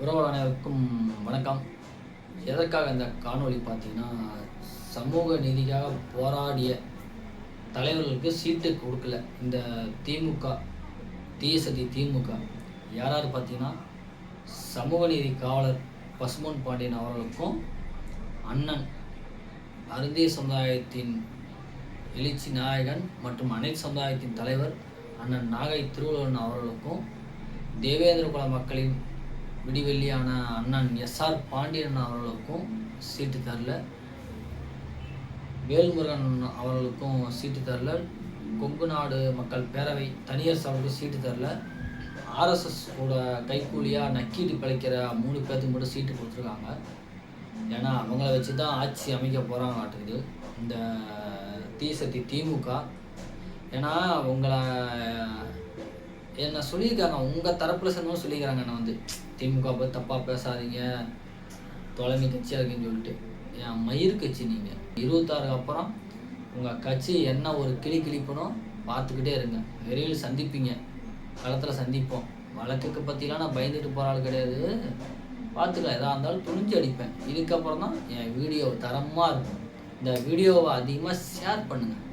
உறவுகள் அனைவருக்கும் வணக்கம். எதற்காக இந்த காணொளி பார்த்தீங்கன்னா, சமூக நீதிக்காக போராடிய தலைவர்களுக்கு சீட்டு கொடுக்கல இந்த திமுக, தீய சக்தி திமுக. யார் யார் பார்த்தீங்கன்னா, சமூக நீதி காவலர் பசும்பொன் பாண்டியன் அவர்களுக்கும், அண்ணன் அருந்திய சமுதாயத்தின் எழுச்சி நாயகன் மற்றும் அனைத்து சமுதாயத்தின் தலைவர் அண்ணன் நாகை திருவள்ளுவன் அவர்களுக்கும், தேவேந்திர குல மக்களின் விடிவெள்ளியான அண்ணன் எஸ்ஆர் பாண்டியன் அவர்களுக்கும் சீட்டு தரல. வேல்முருகன் அவர்களுக்கும் சீட்டு தரல. கொங்கு நாடு மக்கள் பேரவை தனியார் அவர்களுக்கு சீட்டு தரல. ஆர்எஸ்எஸ் கூட கைக்கூலியாக நக்கீட்டு பிழைக்கிற 3 பேர்த்துக்கு மட்டும் சீட்டு கொடுத்துருக்காங்க. ஏன்னா அவங்கள வச்சு தான் ஆட்சி அமைக்க போகிறாங்களாட்டுக்குது இந்த தீசக்தி திமுக. ஏன்னா உங்களை என்ன சொல்லியிருக்காங்க, உங்கள் தரப்பில் சேர்ந்தவங்க சொல்லியிருக்கிறாங்க, என்ன வந்து திமுக போய் தப்பாக பேசாதீங்க, தொலைமை கட்சியாக இருக்குன்னு சொல்லிட்டு. என் மயிர் கட்சி நீங்கள் 26 அப்புறம் உங்கள் கட்சி என்ன ஒரு கிளிப்பணும் பார்த்துக்கிட்டே இருங்க. விரைவில் சந்திப்பீங்க, களத்தில் சந்திப்போம். வழக்குக்கு பற்றிலாம் நான் பயந்துட்டு போகிற ஆள் கிடையாது. பார்த்துக்கலாம், எதாக இருந்தாலும் துணிஞ்சு அடிப்பேன். இதுக்கப்புறம் தான் என் வீடியோ தரமாக இருக்கும். இந்த வீடியோவை அதிகமாக ஷேர் பண்ணுங்கள்.